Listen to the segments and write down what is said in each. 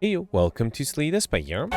Hey, welcome to Spire June.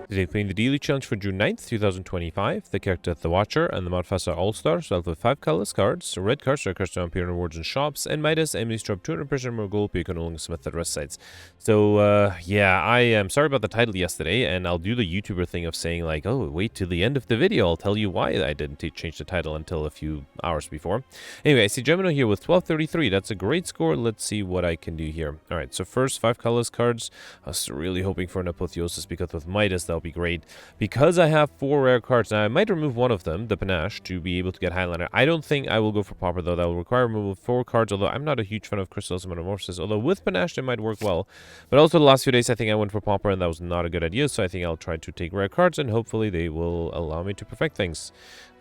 Today playing the daily challenge for June 9th, 2025. The character The Watcher and the modifiers are all-stars, so with 5 colorless cards. Red cards are cards to appear in rewards in shops, and Midas enemies drop 200% more gold, but you can only submit the rest sites. So, yeah, I am sorry about the title yesterday, and I'll do the YouTuber thing of saying like, oh, wait till the end of the video, I'll tell you why I didn't change the title until a few hours before. Anyway, I see Gemino here with 1233. That's a great score. Let's see what I can do here. Alright, so first, 5 colorless cards. I was really hoping for an Apotheosis, because with Midas, that'll be great. Because I have 4 rare cards, now I might remove one of them, the Panache, to be able to get Highliner. I don't think I will go for Pauper, though. That will require removal of 4 cards, although I'm not a huge fan of Chrysalis and Metamorphosis, although with Panache, they might work well. But also, the last few days, I think I went for Pauper, and that was not a good idea, so I think I'll try to take rare cards, and hopefully they will allow me to perfect things.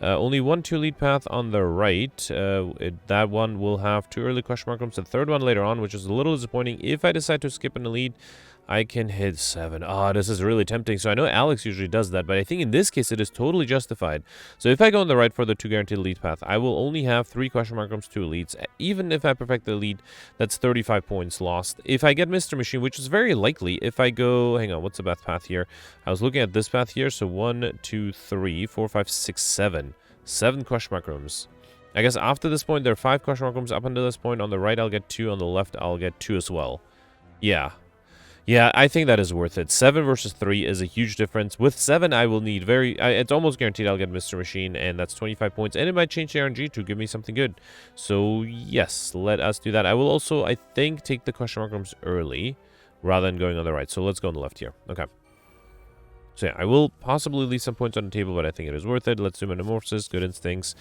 Only 1-2 lead path on the right. That one will have 2 early question mark rooms, the third one later on, which is a little disappointing. If I decide to skip an elite, I can hit 7. Ah, this is really tempting. So I know Alex usually does that, but I think in this case it is totally justified. So if I go on the right for the 2 guaranteed elite path, I will only have 3 question mark rooms, 2 elites. Even if I perfect the elite, that's 35 points lost. If I get Mr. Machine, which is very likely, if I go... Hang on, what's the best path here? I was looking at this path here, so 1, 2, 3, 4, 5, 6, 7. 7 question mark rooms. I guess after this point, there are 5 question mark rooms. Up until this point, on the right, I'll get 2. On the left, I'll get 2 as well. Yeah. Yeah, I think that is worth it. 7 versus 3 is a huge difference. With 7, I will need it's almost guaranteed I'll get Mr. Machine, and that's 25 points. And it might change the RNG to give me something good. So, yes, let us do that. I will also, I think, take the question mark rooms early, rather than going on the right. So, let's go on the left here. Okay. So, yeah, I will possibly leave some points on the table, but I think it is worth it. Let's do Metamorphosis, Good Instincts.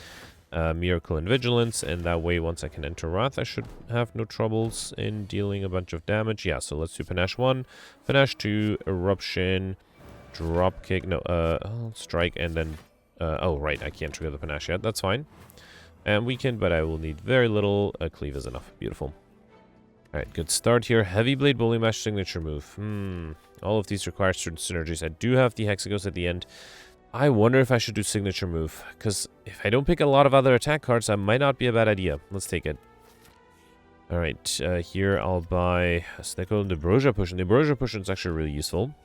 Miracle and Vigilance, and that way once I can enter Wrath I should have no troubles in dealing a bunch of damage. Yeah, so let's do Panache 1, Panache 2, Eruption, Dropkick, no, Strike, and then, oh right, I can't trigger the Panache yet, that's fine. And we can, but I will need very little, Cleave is enough, beautiful. Alright, good start here, Heavy Blade, Bowling Mash, Signature Move, all of these require certain synergies. I do have the Hexagos at the end. I wonder if I should do Signature Move, because if I don't pick a lot of other attack cards, that might not be a bad idea. Let's take it. Alright, here I'll buy a Snickle and the Ambrosia Potion. The Ambrosia Potion is actually really useful.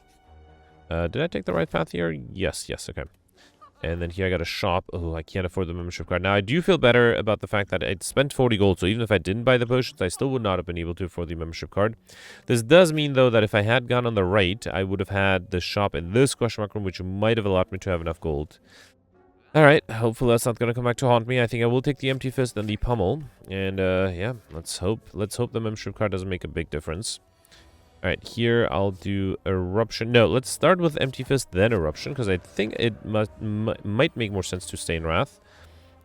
Did I take the right path here? Yes, okay. And then here I got a shop. Oh, I can't afford the membership card. Now, I do feel better about the fact that I spent 40 gold, so even if I didn't buy the potions, I still would not have been able to afford the membership card. This does mean, though, that if I had gone on the right, I would have had the shop in this question mark room, which might have allowed me to have enough gold. Alright, hopefully that's not going to come back to haunt me. I think I will take the Empty Fist and the Pummel. And, yeah, let's hope the membership card doesn't make a big difference. Alright, here I'll do Eruption. No, let's start with Empty Fist, then Eruption, because I think it might make more sense to stay in Wrath.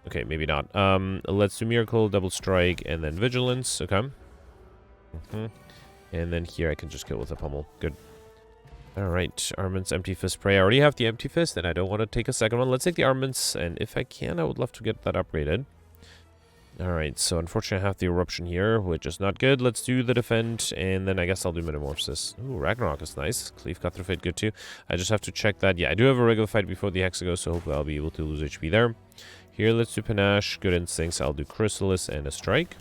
Okay, maybe not. Let's do Miracle, Double Strike, and then Vigilance. Okay. And then here I can just kill with a Pummel. Good. Alright, Armaments, Empty Fist, Prey. I already have the Empty Fist, and I don't want to take a second one. Let's take the Armaments, and if I can, I would love to get that upgraded. Alright, so unfortunately I have the Eruption here, which is not good. Let's do the Defend, and then I guess I'll do Metamorphosis. Ooh, Ragnarok is nice. Cleave, Cut Through Fate, good too. I just have to check that. Yeah, I do have a regular fight before the Hexagos, so hopefully I'll be able to lose HP there. Here, let's do Panache, Good Instincts. I'll do Chrysalis and a Strike.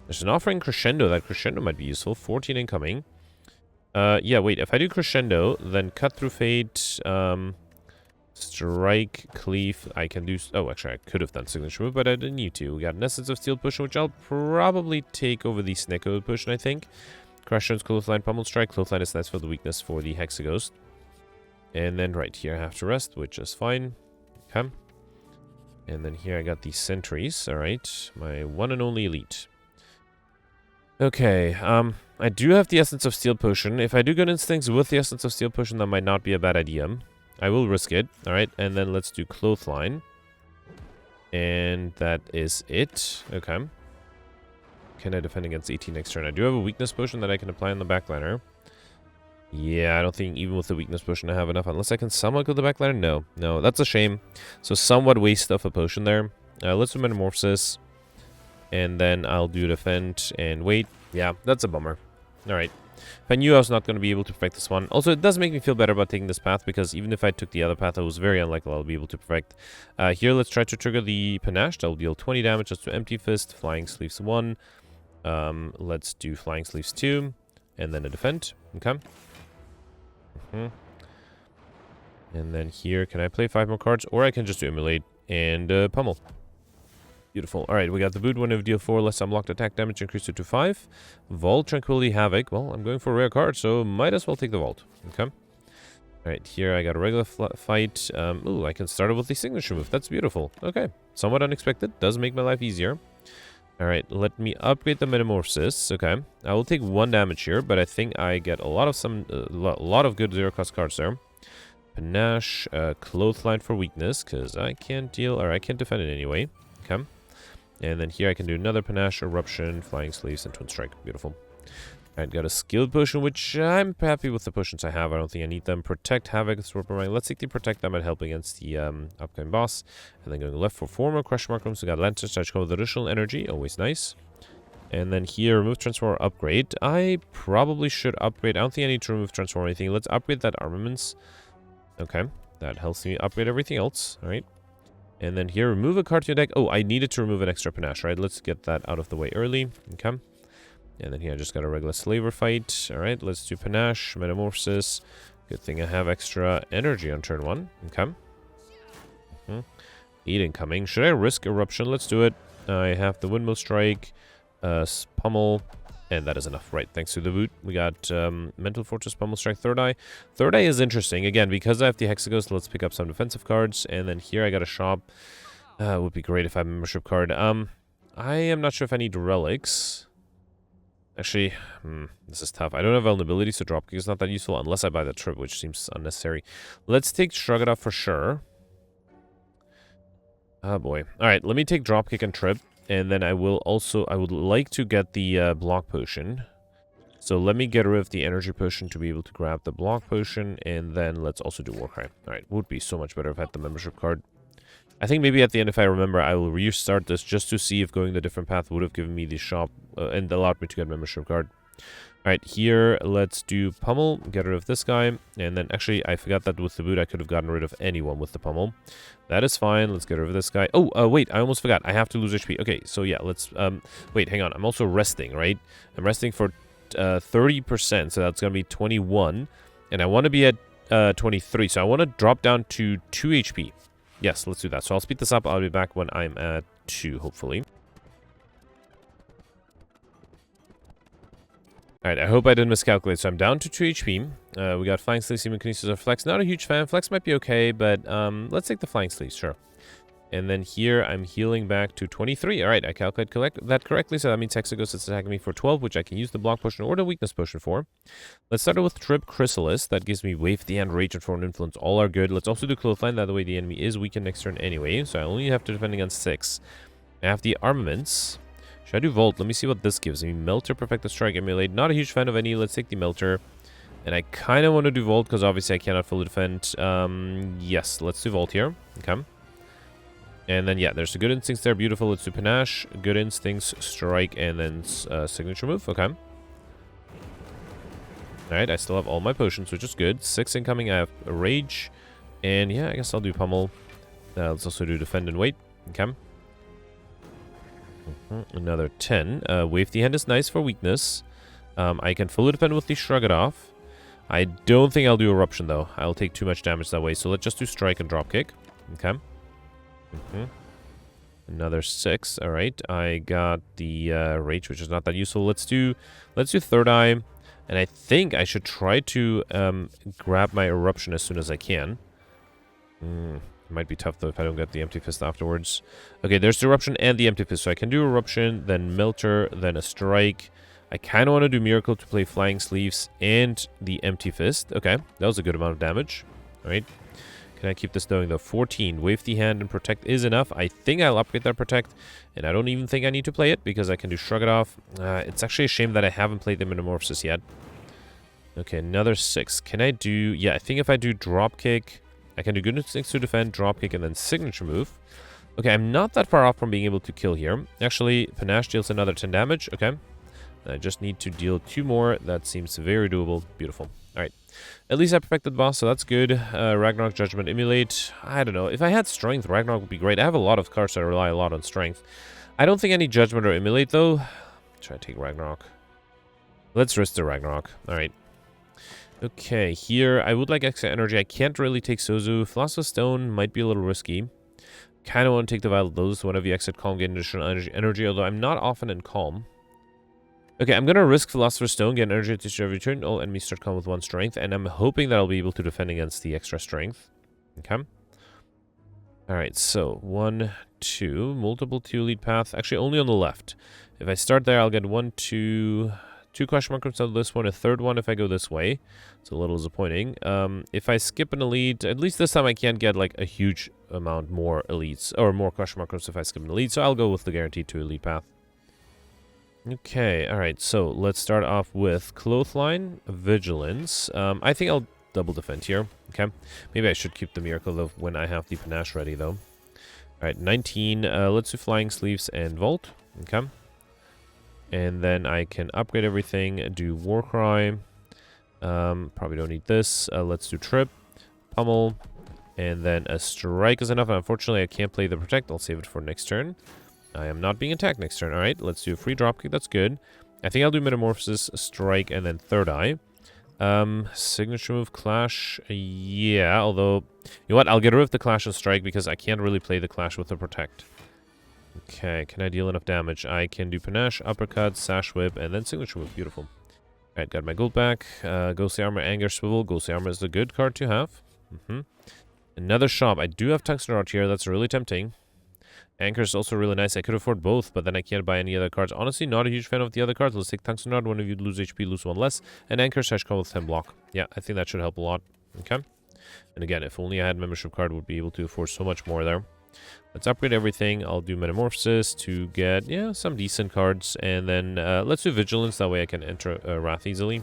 There's an offering Crescendo. That Crescendo might be useful. 14 incoming. Yeah, wait, if I do Crescendo, then Cut Through Fate, Strike, Cleave, I can do... Oh, actually, I could have done Signature Move, but I didn't need to. We got an Essence of Steel Potion, which I'll probably take over the Snickle Potion, I think. Crash Stones, Clothesline, Pummel Strike. Clothesline is nice for the weakness for the Hexaghost. And then right here I have to rest, which is fine. Okay. And then here I got the Sentries. Alright, my one and only elite. Okay, I do have the Essence of Steel Potion. If I do Good Instincts with the Essence of Steel Potion, that might not be a bad idea. I will risk it. Alright, and then let's do Clothesline. And that is it. Okay. Can I defend against 18 next turn? I do have a Weakness Potion that I can apply on the backliner. Yeah, I don't think even with the Weakness Potion I have enough. Unless I can somewhat go the backliner? No, that's a shame. So somewhat waste of a potion there. Let's do Metamorphosis. And then I'll do Defend and wait. Yeah, that's a bummer. Alright. If I knew I was not going to be able to perfect this one. Also, it does make me feel better about taking this path, because even if I took the other path, it was very unlikely I'll be able to perfect. Here, let's try to trigger the Panache. That'll deal 20 damage just to Empty Fist. Flying Sleeves 1. Let's do Flying Sleeves 2, and then a defend. Okay. And then here, can I play 5 more cards? Or I can just do Emulate and pummel. Beautiful. Alright, we got the boot. When of deal 4 less unblocked attack damage, increase it to 5. Vault, Tranquility, Havoc. Well, I'm going for a rare card, so might as well take the Vault. Okay. Alright, here I got a regular fight. Ooh, I can start it with the signature move. That's beautiful. Okay. Somewhat unexpected. Does make my life easier. Alright, let me upgrade the Metamorphosis. Okay. I will take 1 damage here, but I think I get a lot of good zero-cost cards there. Panache, Clothesline for weakness, because I can't deal, or I can't defend it anyway. Okay. And then here I can do another Panache, Eruption, Flying Sleeves, and Twin Strike. Beautiful. Alright, got a Skilled Potion, which I'm happy with the potions I have. I don't think I need them. Protect, Havoc, let's take the Protect. That might help against the upcoming boss. And then going left for 4 more Crush Mark Rooms. We got Lantern Touch with additional energy. Always nice. And then here, Remove Transform, Upgrade. I probably should upgrade. I don't think I need to remove Transform or anything. Let's upgrade that Armaments. Okay, that helps me upgrade everything else. Alright. And then here, remove a card to your deck. Oh, I needed to remove an extra Panache, right? Let's get that out of the way early. Okay. And then here, I just got a regular Slaver fight. Alright, let's do Panache, Metamorphosis. Good thing I have extra energy on turn 1. Okay. 8 incoming. Should I risk Eruption? Let's do it. I have the Windmill Strike, Pummel, and that is enough. Right, thanks to the boot. We got Mental Fortress, Pummel Strike, Third Eye. Third Eye is interesting. Again, because I have the Hexaghost, let's pick up some defensive cards. And then here I got a shop. Would be great if I have a membership card. I am not sure if I need relics. Actually, this is tough. I don't have vulnerability, so Dropkick is not that useful unless I buy the trip, which seems unnecessary. Let's take Shrug It Off for sure. Oh boy. Alright, let me take Dropkick and Trip. And then I would like to get the block potion. So let me get rid of the energy potion to be able to grab the block potion. And then let's also do Warcry. Alright, would be so much better if I had the membership card. I think maybe at the end, if I remember, I will restart this just to see if going the different path would have given me the shop and allowed me to get a membership card. Alright, here, let's do Pummel, get rid of this guy, and then, actually, I forgot that with the boot, I could have gotten rid of anyone with the Pummel. That is fine, let's get rid of this guy. Oh, wait, I almost forgot, I have to lose HP. Okay, so yeah, let's, wait, hang on, I'm also resting, right? I'm resting for 30%, so that's gonna be 21, and I want to be at 23, so I want to drop down to 2 HP. Yes, let's do that. So I'll speed this up, I'll be back when I'm at 2, hopefully. Alright, I hope I didn't miscalculate. So I'm down to 2 HP. We got Flying Sleeves, Human Kinesis, or Flex. Not a huge fan. Flex might be okay, but let's take the Flying Sleeves, sure. And then here, I'm healing back to 23. Alright, I calculated that correctly, so that means Hexaghost is attacking me for 12, which I can use the Block Potion or the Weakness Potion for. Let's start with Trip Chrysalis. That gives me Wave the Hand, Rage, and Foreign Influence. All are good. Let's also do Clothesline. That way the enemy is weakened next turn anyway, so I only have to defend against 6. I have the Armaments. Should I do Volt? Let me see what this gives me. Melter, Perfect the Strike, Emulate. Not a huge fan of any. Let's take the Melter. And I kind of want to do Volt because obviously I cannot fully defend. Yes, let's do Volt here. Okay. And then, yeah, there's the Good Instincts there. Beautiful. Let's do Panache, Good Instincts, Strike, and then Signature Move. Okay. Alright, I still have all my potions, which is good. 6 incoming. I have a Rage. And, yeah, I guess I'll do Pummel. Let's also do Defend and Wait. Okay. Another 10. Wave the Hand is nice for weakness. I can fully defend with the Shrug It Off. I don't think I'll do Eruption, though. I'll take too much damage that way. So let's just do Strike and Dropkick. Okay. Another 6. Alright. I got the Rage, which is not that useful. Let's do Third Eye. And I think I should try to grab my Eruption as soon as I can. It might be tough, though, if I don't get the Empty Fist afterwards. Okay, there's the Eruption and the Empty Fist. So I can do Eruption, then Melter, then a Strike. I kind of want to do Miracle to play Flying Sleeves and the Empty Fist. Okay, that was a good amount of damage. Alright. Can I keep this going, though? 14. Wave the Hand and Protect is enough. I think I'll upgrade that Protect. And I don't even think I need to play it because I can do Shrug It Off. It's actually a shame that I haven't played the Metamorphosis yet. Okay, another 6. Can I do... Yeah, I think if I do Dropkick... I can do Good Instincts to defend, Dropkick, and then Signature Move. Okay, I'm not that far off from being able to kill here. Actually, Panache deals another 10 damage. Okay. I just need to deal 2 more. That seems very doable. Beautiful. Alright. At least I perfected the boss, so that's good. Ragnarok, Judgment, Emulate. I don't know. If I had Strength, Ragnarok would be great. I have a lot of cards that rely a lot on Strength. I don't think I need Judgment or Emulate, though. Try to take Ragnarok. Let's risk the Ragnarok. Alright. Okay, here I would like extra energy. I can't really take Sozu. Philosopher's Stone might be a little risky. Kind of want to take the Violet Lotus. Whenever you exit Calm, get additional energy, although I'm not often in Calm. Okay, I'm going to risk Philosopher's Stone, get energy to every turn. All enemies start Calm with 1 strength, and I'm hoping that I'll be able to defend against the extra strength. Okay. Alright, so 1, 2, multiple 2 lead path. Actually, only on the left. If I start there, I'll get 1, 2 question marks out of this one, a third one if I go this way. It's a little disappointing. If I skip an elite, at least this time I can't get like a huge amount more elites, or more question marks if I skip an elite, so I'll go with the guaranteed 2 elite path. Okay, alright, so let's start off with Clothesline, Vigilance. I think I'll double defend here. Okay, maybe I should keep the Miracle of when I have the Panache ready though. Alright, 19, let's do Flying Sleeves and Vault. Okay. And then I can upgrade everything, do Warcry. Probably don't need this. Let's do Trip, Pummel, and then a Strike is enough. And unfortunately, I can't play the Protect. I'll save it for next turn. I am not being attacked next turn. Alright, let's do a free Dropkick. That's good. I think I'll do Metamorphosis, Strike, and then Third Eye. Signature move, Clash. Yeah, although, you know what? I'll get rid of the Clash and Strike because I can't really play the Clash with the Protect. Okay, can I deal enough damage? I can do Panache, Uppercut, Sash Whip, and then Signature Whip. Beautiful. Alright, got my gold back. Ghostly Armor, Anger, Swivel. Ghostly Armor is a good card to have. Another shop. I do have Tungsten Rod here. That's really tempting. Anchor is also really nice. I could afford both, but then I can't buy any other cards. Honestly, not a huge fan of the other cards. Let's take Tungsten Rod. One of you lose HP, lose 1 less. And Anchor / come with 10 block. Yeah, I think that should help a lot. Okay. And again, if only I had membership card, would be able to afford so much more there. Let's upgrade everything. I'll do Metamorphosis to get, yeah, some decent cards. And then let's do Vigilance. That way I can enter Wrath easily.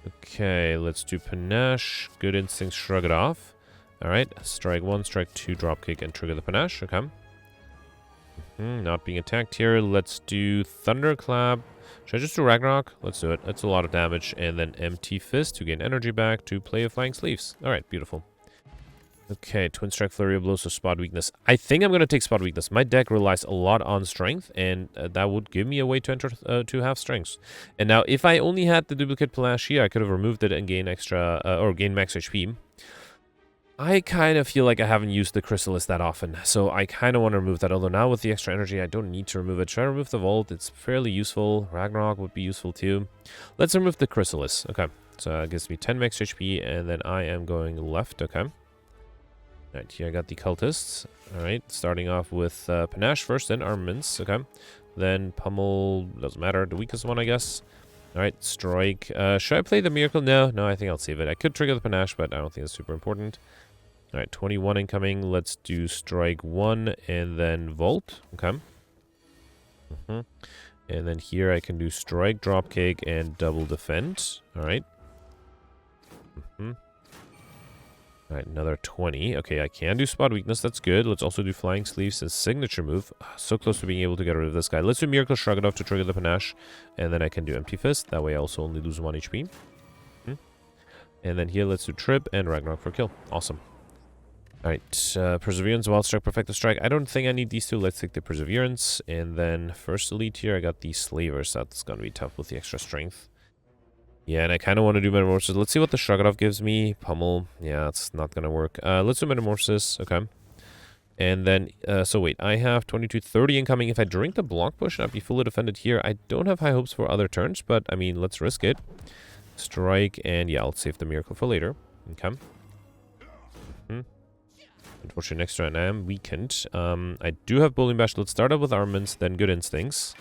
Okay, let's do Panache. Good Instinct, Shrug it off. Alright, Strike 1, Strike 2, Dropkick, and trigger the Panache. Okay. Not being attacked here. Let's do Thunderclap. Should I just do Ragnarok? Let's do it. That's a lot of damage. And then Empty Fist to gain energy back to play a Flying Sleeves. Alright, beautiful. Okay, Twin Strike, Flurry of Blows, so Spot Weakness. I think I'm going to take Spot Weakness. My deck relies a lot on Strength, and that would give me a way to enter 2 half strengths. And now, if I only had the duplicate Panache here, I could have removed it and gain extra, or gain max HP. I kind of feel like I haven't used the Chrysalis that often, so I kind of want to remove that. Although now with the extra energy, I don't need to remove it. Should I remove the Vault? It's fairly useful. Ragnarok would be useful too. Let's remove the Chrysalis. Okay, so it gives me 10 max HP, and then I am going left. Okay. Alright, here I got the Cultists. Alright, starting off with Panache first, then Armaments. Okay. Then Pummel, doesn't matter, the weakest one, I guess. Alright, Strike. Should I play the Miracle? No, I think I'll save it. I could trigger the Panache, but I don't think it's super important. Alright, 21 incoming. Let's do Strike 1 and then Vault. Okay. And then here I can do Strike, Dropkick, and Double Defend. Alright. Alright, another 20. Okay, I can do Spot Weakness. That's good. Let's also do Flying Sleeves as signature move. So close to being able to get rid of this guy. Let's do Miracle Shrug it off to trigger the Panache. And then I can do Empty Fist. That way I also only lose 1 HP. And then here, let's do Trip and Ragnarok for kill. Awesome. Alright, Perseverance, Wild Strike, Perfected Strike. I don't think I need these two. Let's take the Perseverance. And then first elite here, I got the Slavers. That's going to be tough with the extra strength. Yeah, and I kind of want to do Metamorphosis. Let's see what the Shrug It Off gives me. Pummel. Yeah, it's not going to work. Let's do Metamorphosis. Okay. And then, so wait, I have 22-30 incoming. If I drink the Block Push and I'd be fully defended here, I don't have high hopes for other turns, but I mean, let's risk it. Strike, and yeah, I'll save the Miracle for later. Okay. Unfortunately, next turn I am weakened. I do have Bowling Bash. Let's start out with Armaments, then Good Instincts.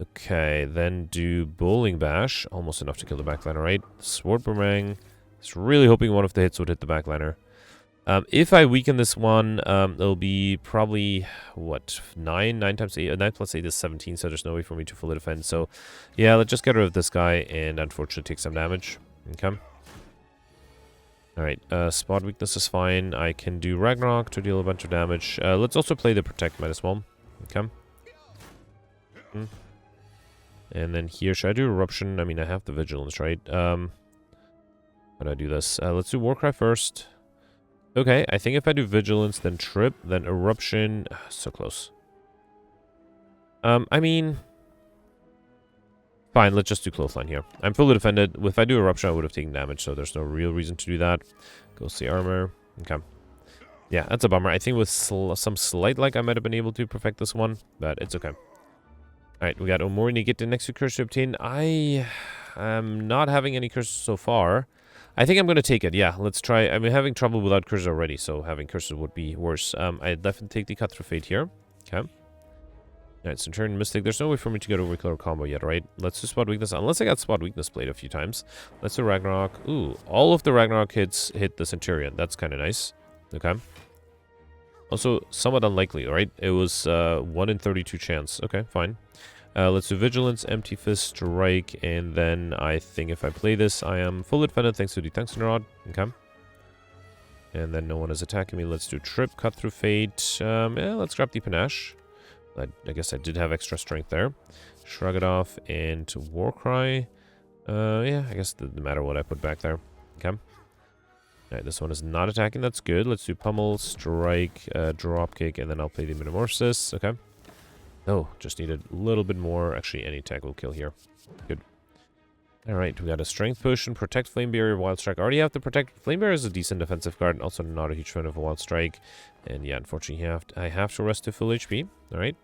Okay, then do Bowling Bash. Almost enough to kill the backliner, right? Sword Boomerang. Just really hoping one of the hits would hit the backliner. If I weaken this one, it'll be probably, what, 9 times 8? 9 plus 8 is 17, so there's no way for me to fully defend. So, yeah, let's just get rid of this guy and unfortunately take some damage. Okay. Alright, Spot Weakness is fine. I can do Ragnarok to deal a bunch of damage. Let's also play the Protect, might as well. Okay. And then here, should I do Eruption? I mean, I have the Vigilance, right? How do I do this? Let's do Warcry first. Okay, I think if I do Vigilance, then Trip, then Eruption... so close. I mean... Fine, let's just do clothesline here. I'm fully defended. If I do eruption, I would have taken damage, so there's no real reason to do that. Ghostly armor. Okay. Yeah, that's a bummer. I think with some slight luck, I might have been able to perfect this one, but it's okay. Alright, we got Omori get the next 2 curses to obtain. I am not having any curses so far. I think I'm going to take it. Yeah, let's try. I'm having trouble without curses already, so having curses would be worse. I definitely take the cut through fate here. Okay. Alright, so turn Mystic. There's no way for me to get over color combo yet, right? Let's do spot weakness. Unless I got spot weakness played a few times. Let's do Ragnarok. Ooh, all of the Ragnarok hits hit the Centurion. That's kind of nice. Okay. Also, somewhat unlikely, right? It was 1 in 32 chance. Okay, fine. Let's do Vigilance, Empty Fist, Strike, and then I think if I play this, I am fully defended thanks to the Tungsten Rod. Okay. And then no one is attacking me. Let's do Trip, Cut Through Fate. Yeah, let's grab the Panache. I guess I did have extra strength there. Shrug it off and Warcry. Yeah, I guess it doesn't matter what I put back there. Okay. Alright, this one is not attacking. That's good. Let's do Pummel, Strike, Dropkick, and then I'll play the Metamorphosis. Okay. Oh, just needed a little bit more. Actually, any attack will kill here. Good. Alright, we got a Strength Potion, Protect, Flame Barrier, Wild Strike. I already have to Protect. Flame Barrier is a decent defensive card. Also not a huge fan of a Wild Strike. And yeah, unfortunately, I have to rest to full HP. Alright.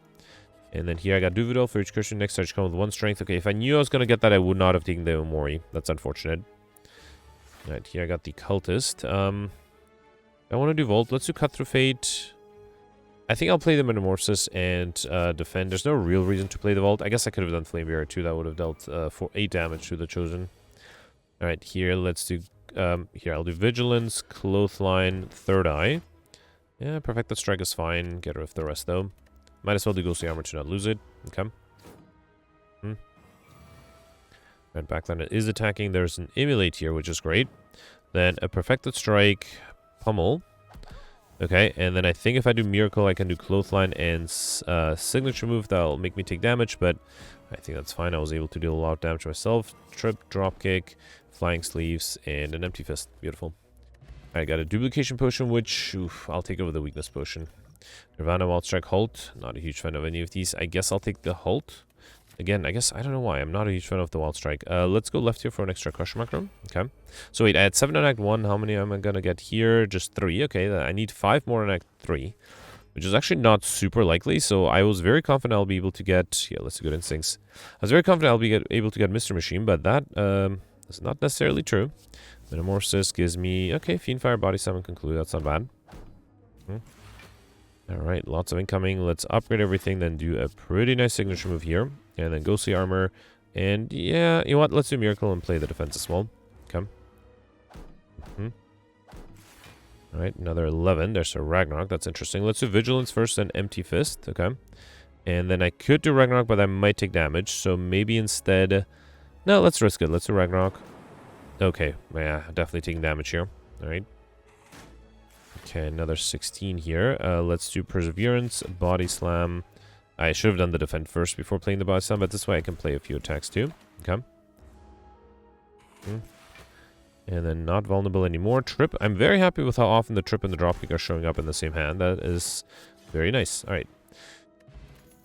And then here I got Duvidal for each Christian. Next touch come with 1 strength. Okay, if I knew I was going to get that, I would not have taken the Omori. That's unfortunate. Alright, here I got the Cultist. I want to do Volt. Let's do Cut Through Fate. I think I'll play the Metamorphosis and defend. There's no real reason to play the Vault. I guess I could have done Flame Barrier too. That would have dealt 8 damage to the Chosen. Alright, here let's do... here, I'll do Vigilance, Clothesline, Third Eye. Yeah, Perfected Strike is fine. Get rid of the rest though. Might as well do Ghostly Armor to not lose it. Okay. Red Backline is attacking. There's an Emulate here, which is great. Then a Perfected Strike, Pummel. Okay, and then I think if I do Miracle, I can do Clothesline and Signature Move. That'll make me take damage, but I think that's fine. I was able to deal a lot of damage myself. Trip, Dropkick, Flying Sleeves, and an Empty Fist. Beautiful. I got a Duplication Potion, which I'll take over the Weakness Potion. Nirvana, Wild Strike, Halt. Not a huge fan of any of these. I guess I'll take the Halt. Again, I guess, I don't know why. I'm not a huge fan of the Wild Strike. Let's go left here for an extra Crush Macro. Okay. So wait, I had 7 in Act 1. How many am I going to get here? Just 3. Okay, I need 5 more in Act 3. Which is actually not super likely. So I was very confident I'll be able to get... Yeah, let's do Good Instincts. I was very confident I'll be able to get Mr. Machine, but that is not necessarily true. Metamorphosis gives me... Okay, Fiendfire, Body Summon, Conclude. That's not bad. Alright, lots of incoming. Let's upgrade everything, then do a pretty nice signature move here. And then Ghostly Armor. And yeah, you know what? Let's do Miracle and play the defense as well. Okay. Alright, another 11. There's a Ragnarok. That's interesting. Let's do Vigilance first, then Empty Fist. Okay. And then I could do Ragnarok, but I might take damage. So maybe instead... No, let's risk it. Let's do Ragnarok. Okay. Yeah, definitely taking damage here. Alright. Okay, another 16 here. Let's do Perseverance, Body Slam. I should have done the defend first before playing the Body Slam, but this way I can play a few attacks too. Okay. And then not vulnerable anymore. Trip. I'm very happy with how often the Trip and the Dropkick are showing up in the same hand. That is very nice. Alright.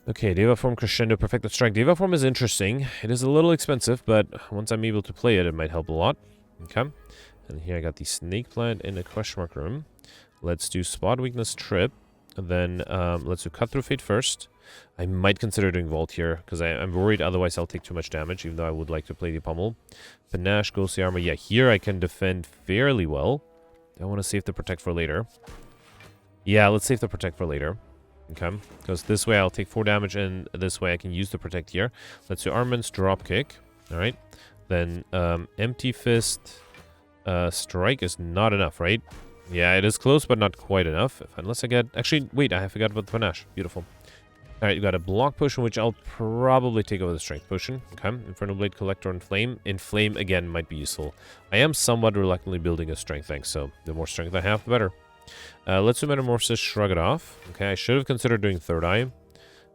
Okay, Deva Form, Crescendo, Perfected Strike. Deva Form is interesting. It is a little expensive, but once I'm able to play it, it might help a lot. Okay. And here I got the Snake Plant in the question mark room. Let's do Spot Weakness, Trip. And then let's do Cut Through Fate first. I might consider doing Vault here, because I'm worried otherwise I'll take too much damage, even though I would like to play the Pummel. Panache, Ghostly Armor. Yeah, here I can defend fairly well. I want to save the Protect for later. Yeah, let's save the Protect for later. Okay, because this way I'll take 4 damage, and this way I can use the Protect here. Let's do Armaments, Dropkick. Alright. Then Empty Fist. Strike is not enough, right? Yeah, it is close, but not quite enough. Unless I get... Actually, wait, I forgot about the Panache. Beautiful. Alright, you got a Block Potion, which I'll probably take over the Strength Potion. Okay, Infernal Blade, Collector, and Flame. Inflame, again, might be useful. I am somewhat reluctantly building a Strength thing, so the more Strength I have, the better. Let's do Metamorphosis, Shrug it off. Okay, I should have considered doing Third Eye.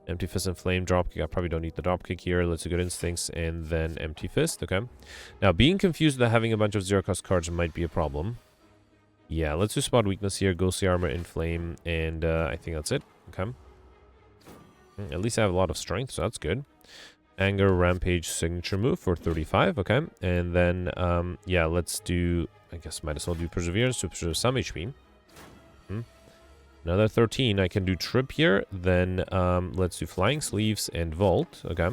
Empty Fist and Flame, Dropkick. I probably don't need the Dropkick here. Let's do Good Instincts, and then Empty Fist. Okay. Now, being confused that having a bunch of zero-cost cards might be a problem. Yeah, let's do Spot Weakness here, Ghostly Armor, Inflame, and I think that's it. Okay. At least I have a lot of strength, so that's good. Anger, Rampage, Signature move for 35, okay. And then, yeah, let's do, I guess might as well do Perseverance to preserve some HP. Another 13, I can do Trip here, then let's do Flying Sleeves and Vault, okay.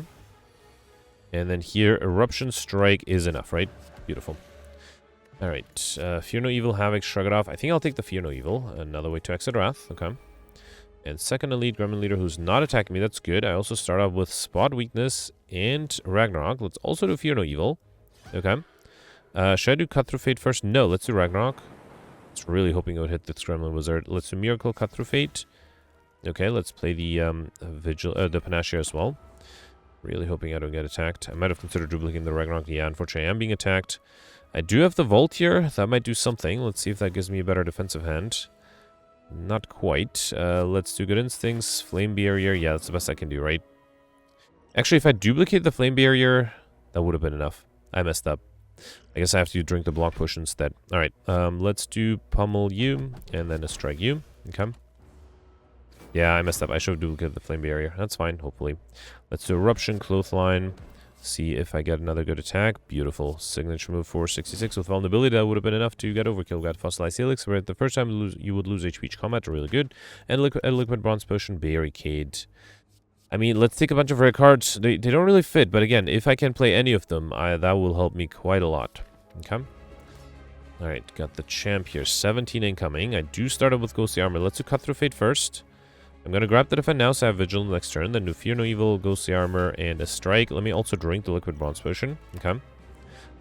And then here, Eruption Strike is enough, right? Beautiful. Alright, Fear No Evil, Havoc, Shrug It Off. I think I'll take the Fear No Evil, another way to exit Wrath, okay. And second elite Gremlin Leader who's not attacking me, that's good. I also start off with Spot Weakness and Ragnarok. Let's also do Fear No Evil, okay. Should I do Cut Through Fate first? No, let's do Ragnarok. I was really hoping it would hit this Gremlin Wizard. Let's do Miracle, Cut Through Fate. Okay, let's play the the Panache as well. Really hoping I don't get attacked. I might have considered duplicating the Ragnarok. Yeah, unfortunately I am being attacked. I do have the Vault here. That might do something. Let's see if that gives me a better defensive hand. Not quite. Let's do Good Instincts. Flame Barrier. Yeah, that's the best I can do, right? Actually, if I duplicate the Flame Barrier, that would have been enough. I messed up. I guess I have to drink the block push instead. Alright, let's do Pummel you, and then a Strike you. Okay. Yeah, I messed up. I should have duplicated the Flame Barrier. That's fine, hopefully. Let's do Eruption, Clothesline. See if I get another good attack. Beautiful. Signature move for 66 with Vulnerability. That would have been enough to get overkill. Got Fossilized Helix, where the first time you would lose HP each combat. Really good. And Liquid Bronze Potion, Barricade. I mean, let's take a bunch of rare cards. They don't really fit, but again, if I can play any of them, that will help me quite a lot. Okay. Alright, got the champ here. 17 incoming. I do start up with Ghostly Armor. Let's do Cut Through Fate first. I'm going to grab the defend now, so I have Vigil next turn. Then do Fear No Evil, Ghostly Armor, and a Strike. Let me also drink the Liquid Bronze Potion. Okay.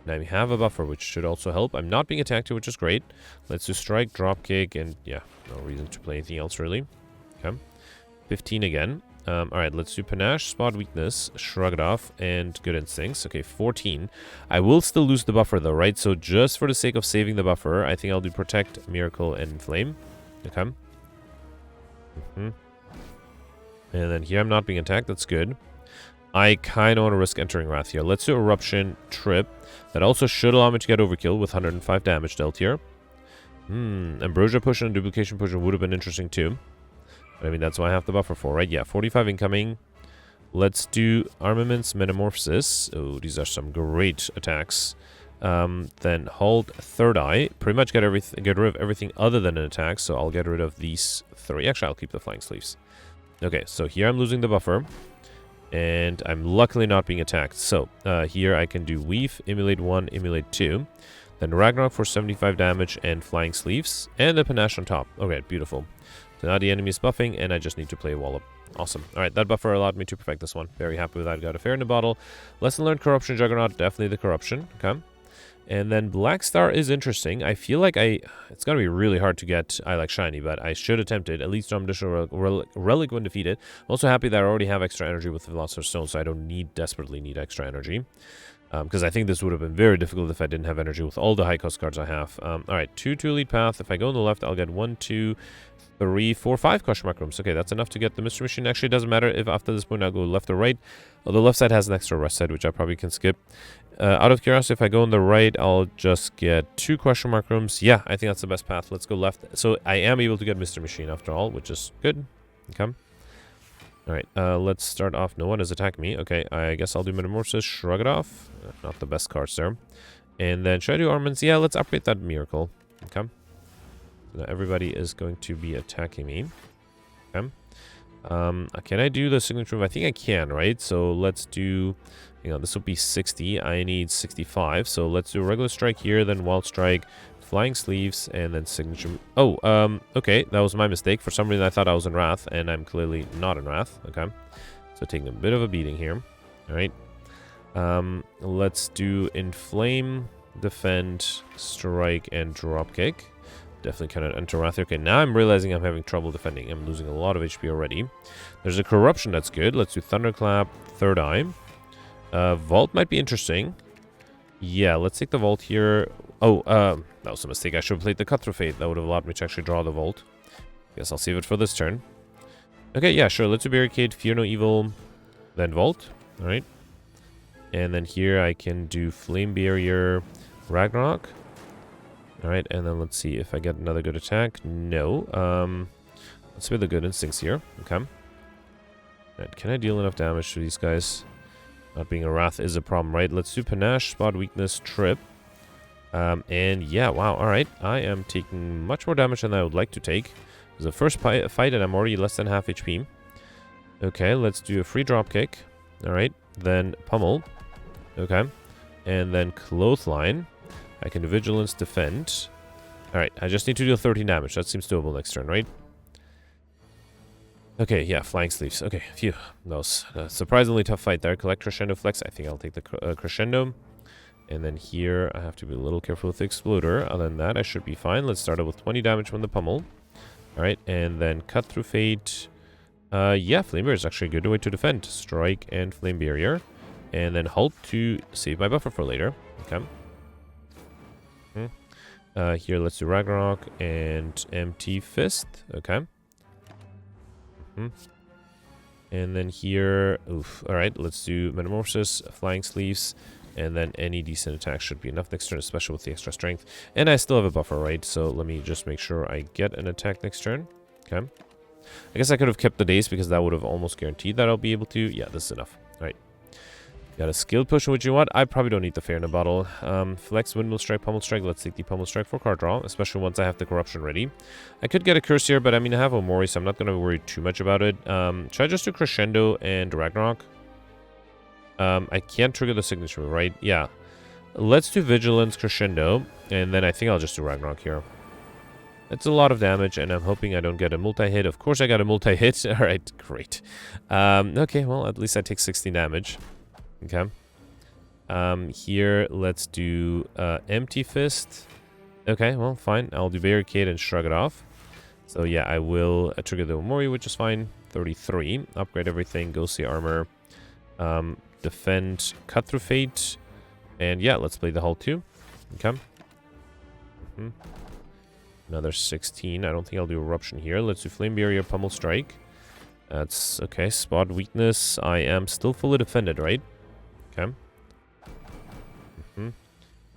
Now we have a buffer, which should also help. I'm not being attacked here, which is great. Let's do Strike, Dropkick, and yeah, no reason to play anything else, really. Okay. 15 again. Alright, let's do Panache, Spot Weakness, Shrug It Off, and Good Instincts. Okay, 14. I will still lose the buffer, though, right? So just for the sake of saving the buffer, I think I'll do Protect, Miracle, and Inflame. Okay. And then here I'm not being attacked. That's good. I kind of want to risk entering Wrath here. Let's do Eruption, Trip. That also should allow me to get overkill with 105 damage dealt here. Ambrosia Potion and Duplication Potion would have been interesting, too. But I mean, that's what I have the buffer for, right? Yeah, 45 incoming. Let's do Armaments, Metamorphosis. Oh, these are some great attacks. Then Hold, Third Eye. Pretty much get rid of everything other than an attack, so I'll get rid of these 3. Actually, I'll keep the Flying Sleeves. Okay, so here I'm losing the buffer. And I'm luckily not being attacked. So, here I can do Weave, Emulate 1, Emulate 2. Then Ragnarok for 75 damage and Flying Sleeves. And the Panache on top. Okay, beautiful. So now the enemy is buffing, and I just need to play a Wallop. Awesome. Alright, that buffer allowed me to perfect this one. Very happy with that. Got a Fair in the Bottle. Lesson learned, Corruption Juggernaut. Definitely the Corruption. Okay. And then Black Star is interesting. I feel like it's going to be really hard to get I Like Shiny, but I should attempt it. At least Storm Additional Relic when defeated. I'm also happy that I already have extra energy with the Philosopher's Stone, so I don't desperately need extra energy. Because I think this would have been very difficult if I didn't have energy with all the high cost cards I have. Alright, 2 to Elite Path. If I go on the left, I'll get 1, 2, 3, 4, 5 question mark rooms. Okay, that's enough to get the Mystery Machine. Actually, it doesn't matter if after this point I'll go left or right. Well, the left side has an extra rest side, which I probably can skip. Out of curiosity, if I go on the right, I'll just get 2 question mark rooms. Yeah, I think that's the best path. Let's go left. So I am able to get Mystery Machine after all, which is good. Okay. Alright, let's start off. No one has attacked me. Okay, I guess I'll do Metamorphosis, Shrug It Off. Not the best cards there. And then, should I do Armaments? Yeah, let's upgrade that Miracle. Okay. So now everybody is going to be attacking me. Okay. Can I do the Signature move? I think I can, right? So let's do... Hang on, this will be 60. I need 65. So let's do a regular strike here, then Wild Strike, Flying Sleeves, and then Signature... Oh, okay. That was my mistake. For some reason, I thought I was in Wrath, and I'm clearly not in Wrath. Okay. So taking a bit of a beating here. Alright. Let's do Inflame, Defend, Strike, and Dropkick. Definitely kind of enter Wrath. Okay, now I'm realizing I'm having trouble defending. I'm losing a lot of HP already. There's a Corruption that's good. Let's do Thunderclap, Third Eye. Vault might be interesting. Yeah, let's take the Vault here. Oh, that was a mistake. I should have played the Cut Through Fate. That would have allowed me to actually draw the Vault. Guess I'll save it for this turn. Okay, yeah, sure. Let's do Barricade, Fear No Evil, then Vault. Alright. And then here I can do Flame Barrier, Ragnarok. Alright, and then let's see if I get another good attack. No. Let's do the Good Instincts here. Okay. Alright, can I deal enough damage to these guys? Not being a Wrath is a problem, right? Let's do Panache, Spot, Weakness, Trip. And yeah, wow, alright. I am taking much more damage than I would like to take. It's the first fight and I'm already less than half HP. Okay, let's do a free dropkick. Alright, then Pummel. Okay, and then Clothesline. I can do Vigilance, Defend. Alright, I just need to deal 13 damage. That seems doable next turn, right? Okay, yeah, Flying Sleeves. Okay, phew. That was a surprisingly tough fight there. Collect Crescendo Flex. I think I'll take the Crescendo. And then here, I have to be a little careful with the Exploder. Other than that, I should be fine. Let's start out with 20 damage from the Pummel. Alright, and then Cut Through Fate. Yeah, Flame Barrier is actually a good way to defend. Strike and Flame Barrier. And then Halt to save my buffer for later. Okay. Here, let's do Ragnarok and Empty Fist. Okay. And then here, oof. Alright, let's do Metamorphosis, Flying Sleeves, and then any decent attack should be enough next turn, especially with the extra strength. And I still have a buffer, right? So let me just make sure I get an attack next turn. Okay. I guess I could have kept the daze because that would have almost guaranteed that I'll be able to. Yeah, this is enough. Alright. Got a skill push, which you want. I probably don't need the Fair in a bottle. Flex, Windmill Strike, Pummel Strike. Let's take the Pummel Strike for card draw, especially once I have the Corruption ready. I could get a Curse here, but I mean, I have Omori, so I'm not going to worry too much about it. Should I just do Crescendo and Ragnarok? I can't trigger the signature move, right? Yeah. Let's do Vigilance, Crescendo, and then I think I'll just do Ragnarok here. It's a lot of damage, and I'm hoping I don't get a multi-hit. Of course I got a multi-hit. Alright, great. Okay, well, at least I take 16 damage. Okay. Here, let's do Empty Fist. Okay, well, fine. I'll do Barricade and shrug it off. So, yeah, I will trigger the Omori, which is fine. 33. Upgrade everything. Ghostly Armor. Defend. Cut Through Fate. And, yeah, let's play the Hull too. Okay. Another 16. I don't think I'll do Eruption here. Let's do Flame Barrier, Pummel Strike. That's okay. Spot Weakness. I am still fully defended, right? Okay.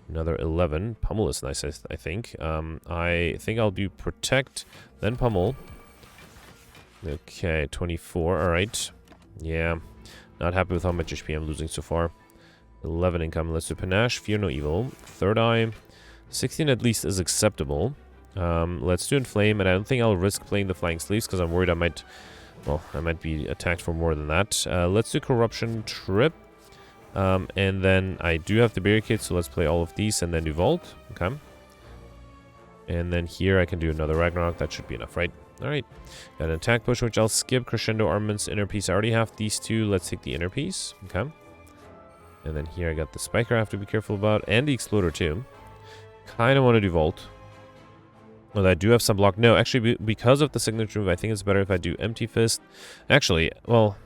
Another 11. Pummel is nice, I think. I think I'll do Protect, then Pummel. Okay, 24. Alright. Yeah. Not happy with how much HP I'm losing so far. 11 income. Let's do Panache. Fear No Evil. Third Eye. 16 at least is acceptable. Let's do Inflame, and I don't think I'll risk playing the Flying Sleeves because I'm worried I might... Well, I might be attacked for more than that. Let's do Corruption, Trip. And then I do have the Barricade, so let's play all of these and then do Vault. Okay. And then here I can do another Ragnarok. That should be enough, right? Alright. Got an attack push, which I'll skip. Crescendo, Armaments, Inner Piece. I already have these two. Let's take the Inner Piece. Okay. And then here I got the Spiker I have to be careful about. And the Exploder too. Kind of want to do Vault. Well, I do have some block. No, actually, because of the signature move, I think it's better if I do Empty Fist. Actually, well,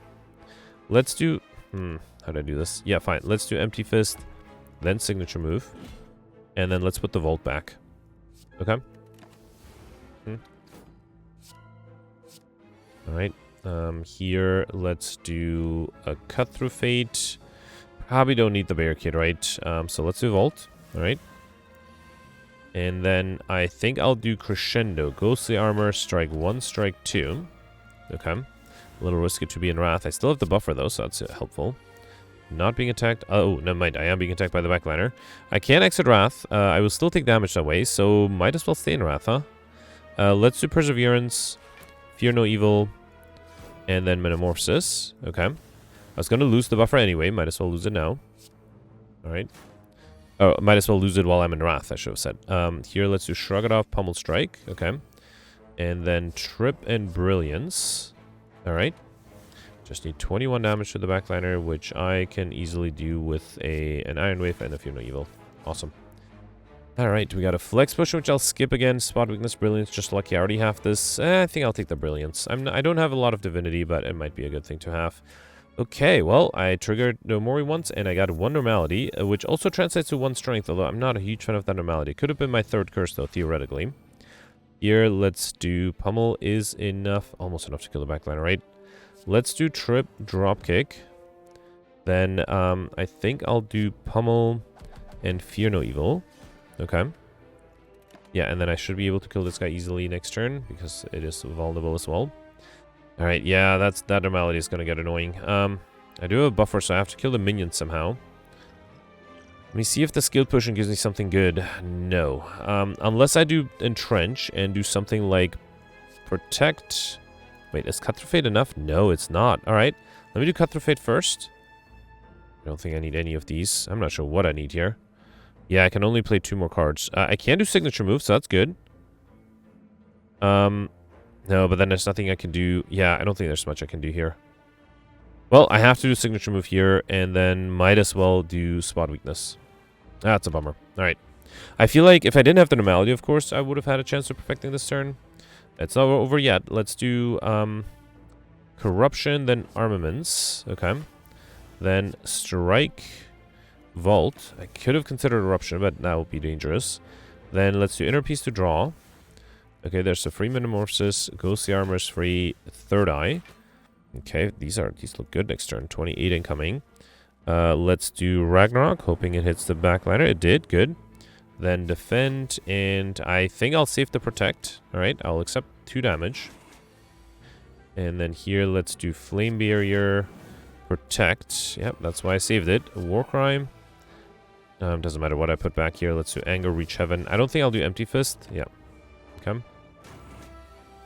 let's do... how do I do this? Yeah, fine. Let's do Empty Fist, then signature move, and then let's put the Vault back. Okay? Alright. Here, let's do a Cut Through Fate. Probably don't need the Barricade, right? So let's do Vault. Alright. And then I think I'll do Crescendo. Ghostly Armor, Strike 1, Strike 2. Okay. A little risky to be in Wrath. I still have the buffer, though, so that's helpful. Not being attacked. Oh, never mind. I am being attacked by the backliner. I can't exit Wrath. I will still take damage that way, so might as well stay in Wrath, huh? Let's do Perseverance, Fear No Evil, and then Metamorphosis. Okay. I was going to lose the buffer anyway. Might as well lose it now. Alright. Oh, might as well lose it while I'm in Wrath, I should have said. Here, let's do Shrug It Off, Pummel Strike. Okay. And then Trip and Brilliance. Alright. Just need 21 damage to the backliner, which I can easily do with an Iron Wave and a Fear No Evil. Awesome. Alright, we got a Flex Push, which I'll skip again. Spot Weakness, Brilliance, just lucky I already have this. I think I'll take the Brilliance. I don't have a lot of Divinity, but it might be a good thing to have. Okay, well, I triggered the Omori once, and I got 1 Normality, which also translates to 1 Strength, although I'm not a huge fan of that Normality. Could have been my 3rd curse, though, theoretically. Here, let's do Pummel is enough. Almost enough to kill the backliner, right? Let's do Trip, Dropkick. Then, I think I'll do Pummel and Fear No Evil. Okay. Yeah, and then I should be able to kill this guy easily next turn, because it is vulnerable as well. Alright, yeah, that Normality is going to get annoying. I do have a buffer, so I have to kill the minions somehow. Let me see if the skill potion gives me something good. No. Unless I do entrench and do something like protect. Wait, is cut through fate enough? No, it's not. Alright. Let me do cut through fate first. I don't think I need any of these. I'm not sure what I need here. Yeah, I can only play 2 more cards. I can do signature moves, so that's good. No, but then there's nothing I can do. Yeah, I don't think there's much I can do here. Well, I have to do signature move here, and then might as well do spot weakness. That's a bummer. Alright. I feel like if I didn't have the normality, of course, I would have had a chance of perfecting this turn. It's not over yet. Let's do corruption, then armaments. Okay. Then strike, vault. I could have considered eruption, but that would be dangerous. Then let's do inner piece to draw. Okay, there's a free metamorphosis. Ghostly armor is free. Third eye. Okay, these look good next turn. 28 incoming. Let's do Ragnarok, hoping it hits the backliner. It did, good. Then defend, and I think I'll save the protect. Alright, I'll accept 2 damage. And then here, let's do flame barrier, protect. Yep, that's why I saved it. War crime. Doesn't matter what I put back here. Let's do anger, reach heaven. I don't think I'll do empty fist. Yeah. Okay.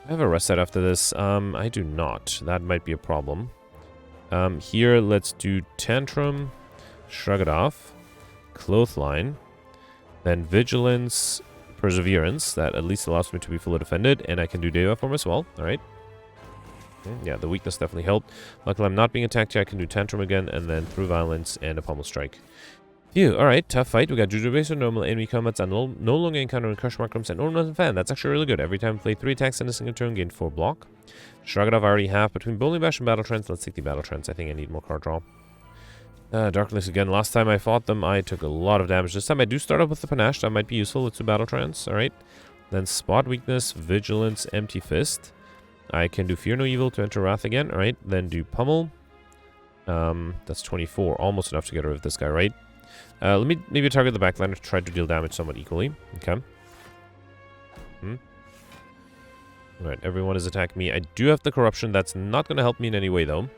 I have a rest set after this. I do not. That might be a problem. Here, let's do tantrum, shrug it off, clothesline, then vigilance, perseverance. That at least allows me to be fully defended, and I can do Deva form as well. All right. Yeah, the weakness definitely helped. Luckily, I'm not being attacked here. I can do tantrum again, and then through violence and a pommel strike. Phew, alright, tough fight. We got Juju base with normal enemy combats and no longer encountering crush markers and ornament fan. That's actually really good. Every time I play 3 attacks in a single turn, gain 4 block. Shrug it off, I already have. Between Bowling Bash and Battle Trance, let's take the Battle Trance. I think I need more card draw. Darkness again. Last time I fought them, I took a lot of damage. This time I do start up with the Panache. That might be useful. Let's do Battle Trance. Alright. Then Spot Weakness, Vigilance, Empty Fist. I can do Fear No Evil to enter Wrath again. Alright. Then do Pummel. That's 24. Almost enough to get rid of this guy, right? Let me maybe target the backliner to try to deal damage somewhat equally. Okay. Alright, everyone is attacking me. I do have the corruption. That's not going to help me in any way, though.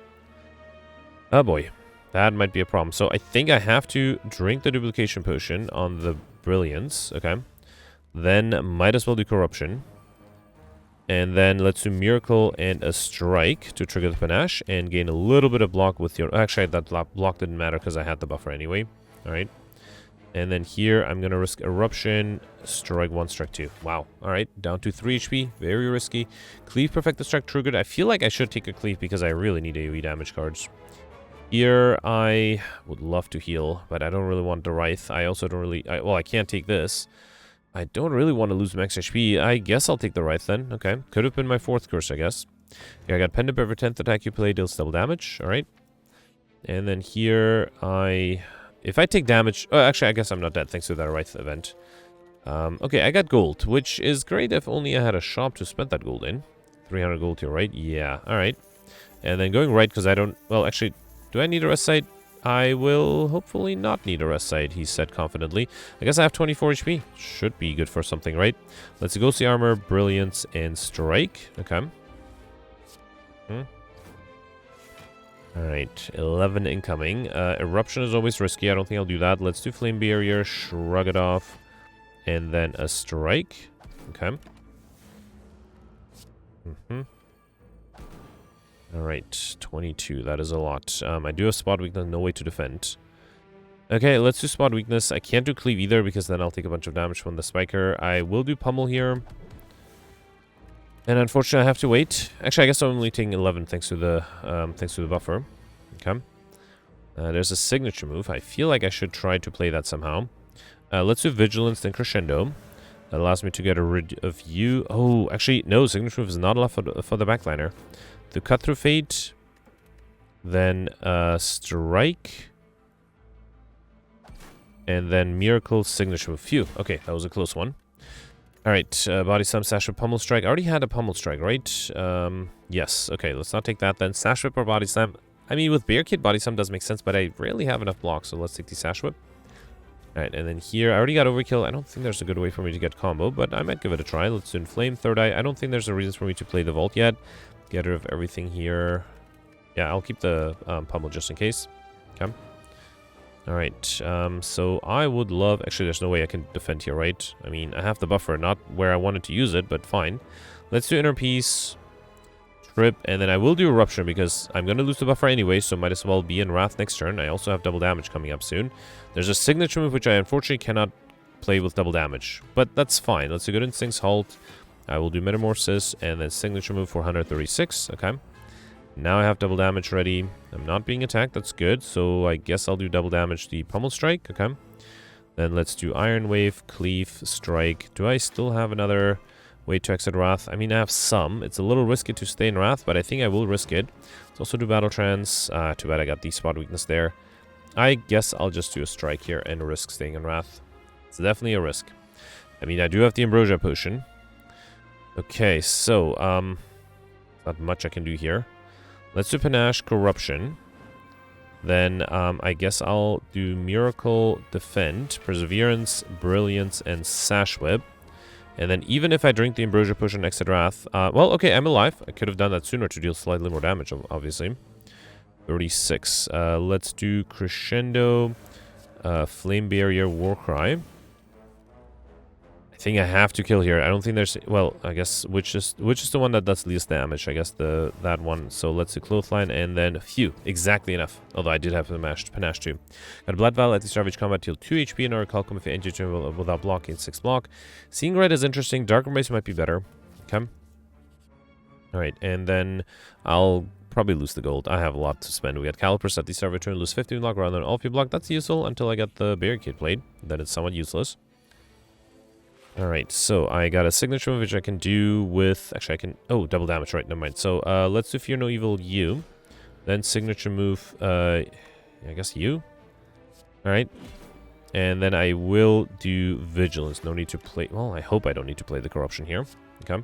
Oh, boy. That might be a problem. So I think I have to drink the duplication potion on the brilliance. Okay. Then might as well do corruption. And then let's do miracle and a strike to trigger the panache and gain a little bit of block with your... Actually, that block didn't matter because I had the buffer anyway. Alright. And then here, I'm going to risk eruption, strike 1, strike 2. Wow. Alright, down to 3 HP. Very risky. Cleave, perfect the strike, triggered. I feel like I should take a cleave because I really need AoE damage cards. Here, I would love to heal, but I don't really want the Wraith. I also don't really... well, I can't take this. I don't really want to lose max HP. I guess I'll take the Wraith then. Okay. Could have been my 4th curse, I guess. Here, I got Pendant. Every 10th attack you play deals double damage. Alright. And then here, if I take damage... Oh, actually, I guess I'm not dead thanks to that Wraith event. Okay, I got gold, which is great if only I had a shop to spend that gold in. 300 gold here, right? Yeah, alright. And then going right, because I don't... Well, actually, do I need a rest site? I will hopefully not need a rest site, he said confidently. I guess I have 24 HP. Should be good for something, right? Let's go see armor, brilliance, and strike. Okay. Alright, 11 incoming. Eruption is always risky. I don't think I'll do that. Let's do flame barrier, shrug it off, and then a strike. Okay. Alright, 22. That is a lot. I do have spot weakness, no way to defend. Okay, let's do spot weakness. I can't do cleave either because then I'll take a bunch of damage from the spiker. I will do pummel here. And unfortunately, I have to wait. Actually, I guess I'm only taking 11 thanks to the buffer. Okay. There's a signature move. I feel like I should try to play that somehow. Let's do vigilance, then crescendo. That allows me to get rid of you. Oh, actually, no. Signature move is not allowed for the backliner. The cut through fate. Then strike. And then miracle signature move. Phew. Okay, that was a close one. Alright, body slam, sash whip, pummel strike. I already had a pummel strike, right? Yes. Okay, let's not take that then. Sash whip or body slam. I mean, with bear kit, body slam does make sense, but I rarely have enough blocks, so let's take the sash whip. Alright, and then here, I already got overkill. I don't think there's a good way for me to get combo, but I might give it a try. Let's do inflame, third eye. I don't think there's a reason for me to play the vault yet. Get rid of everything here. Yeah, I'll keep the pummel just in case. Okay. Alright, so I would love... Actually, there's no way I can defend here, right? I mean, I have the buffer, not where I wanted to use it, but fine. Let's do Inner Peace, Trip, and then I will do Eruption because I'm going to lose the buffer anyway, so might as well be in Wrath next turn. I also have double damage coming up soon. There's a signature move which I unfortunately cannot play with double damage, but that's fine. Let's do Good Instincts, Halt. I will do Metamorphosis, and then signature move for 136, okay? Now I have double damage ready. I'm not being attacked, that's good. So I guess I'll do double damage the Pummel Strike, okay? Then let's do Iron Wave, Cleave, Strike. Do I still have another way to exit Wrath? I mean, I have some. It's a little risky to stay in Wrath, but I think I will risk it. Let's also do Battle Trance. Too bad I got the spot weakness there. I guess I'll just do a Strike here and risk staying in Wrath. It's definitely a risk. I mean, I do have the Ambrosia Potion. Okay, so, not much I can do here. Let's do Panache, Corruption. Then, I guess I'll do Miracle, Defend, Perseverance, Brilliance, and Sash Whip. And then even if I drink the Ambrosia Potion exit Wrath... well, okay, I'm alive. I could have done that sooner to deal slightly more damage, obviously. 36. Let's do Crescendo, Flame Barrier, Warcry. I think I have to kill here. I don't think there's... Well, I guess which is the one that does least damage? I guess that one. So let's do Clothesline and then... Phew. Exactly enough. Although I did have Panache too. Got a Blood Vial at the start of each combat. Deal 2 HP and Orichalcum if you enter turn without blocking. 6 block. Seeing Red is interesting. Dark Embrace might be better. Okay. Alright. And then I'll probably lose the gold. I have a lot to spend. We got Calipers at the start of a turn. Lose 15 block rather than all 3 block. That's useful until I get the Barricade Blade. Then it's somewhat useless. Alright, so I got a signature move which I can do with... Actually, I can... Oh, double damage, right, never mind. So, let's do Fear No Evil, you. Then signature move, I guess you. Alright. And then I will do Vigilance. No need to play... Well, I hope I don't need to play the Corruption here. Okay.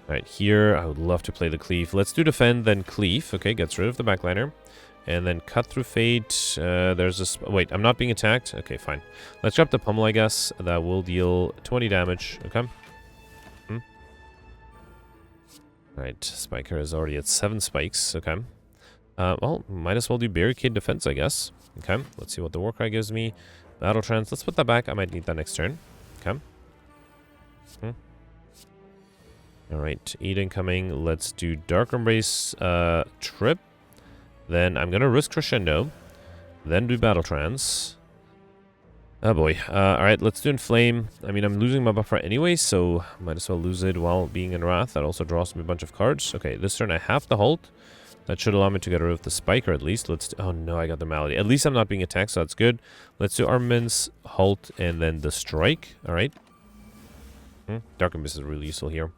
Alright, here, I would love to play the Cleave. Let's do Defend, then Cleave. Okay, gets rid of the backliner. And then Cut Through Fate. There's this... Wait, I'm not being attacked? Okay, fine. Let's drop the Pummel, I guess. That will deal 20 damage. Okay. Alright, Spiker is already at 7 spikes. Okay. Well, might as well do Barricade Defense, I guess. Okay, let's see what the Warcry gives me. Battle Trance. Let's put that back. I might need that next turn. Okay. Alright, 8 incoming. Let's do Dark Embrace Trip. Then I'm going to risk Crescendo. Then do Battle Trance. Oh boy. Alright, let's do Inflame. I mean, I'm losing my buffer anyway, so might as well lose it while being in Wrath. That also draws me a bunch of cards. Okay, this turn I have the Halt. That should allow me to get rid of the Spiker at least. Let's... Oh no, I got the Malady. At least I'm not being attacked, so that's good. Let's do Armaments, Halt, and then the Strike. Alright. Dark Abyss is really useful here.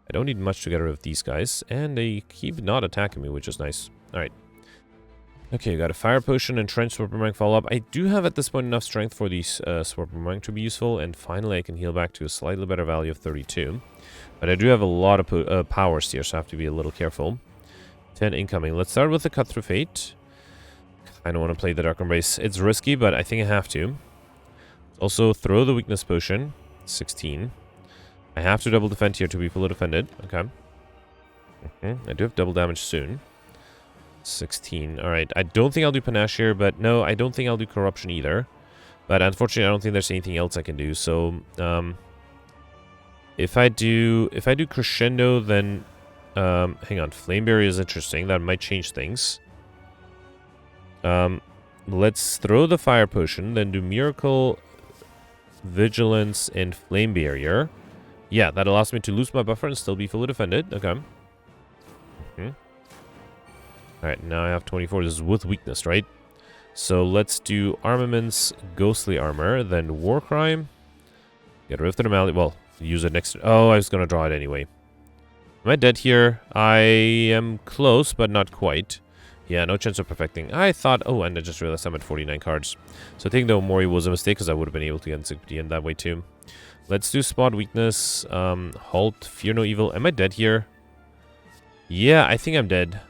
I don't need much to get rid of these guys. And they keep not attacking me, which is nice. Alright. Okay, got a Fire Potion and Trench Sword Boomerang follow-up. I do have at this point enough strength for these Sword Boomerang to be useful, and finally I can heal back to a slightly better value of 32. But I do have a lot of powers here, so I have to be a little careful. 10 incoming. Let's start with the Cut Through Fate. I don't want to play the Dark Embrace. It's risky, but I think I have to. Also, throw the Weakness Potion. 16. I have to double defend here to be fully defended. Okay. I do have double damage soon. 16. Alright, I don't think I'll do Panache here, but no, I don't think I'll do Corruption either. But unfortunately, I don't think there's anything else I can do. So, if I do Crescendo, then hang on, Flame Barrier is interesting. That might change things. Let's throw the Fire Potion, then do Miracle, Vigilance, and Flame Barrier. Yeah, that allows me to lose my buffer and still be fully defended. Okay. Alright, now I have 24. This is with weakness, right? So let's do Armaments, Ghostly Armor, then Warcry. Get rid of the Malady. Well, use it next... Oh, I was going to draw it anyway. Am I dead here? I am close, but not quite. Yeah, no chance of perfecting. I thought... Oh, and I just realized I'm at 49 cards. So I think the Omori was a mistake, because I would have been able to get Encyclopedia in that way too. Let's do Spot Weakness, Halt, Fear No Evil. Am I dead here? Yeah, I think I'm dead.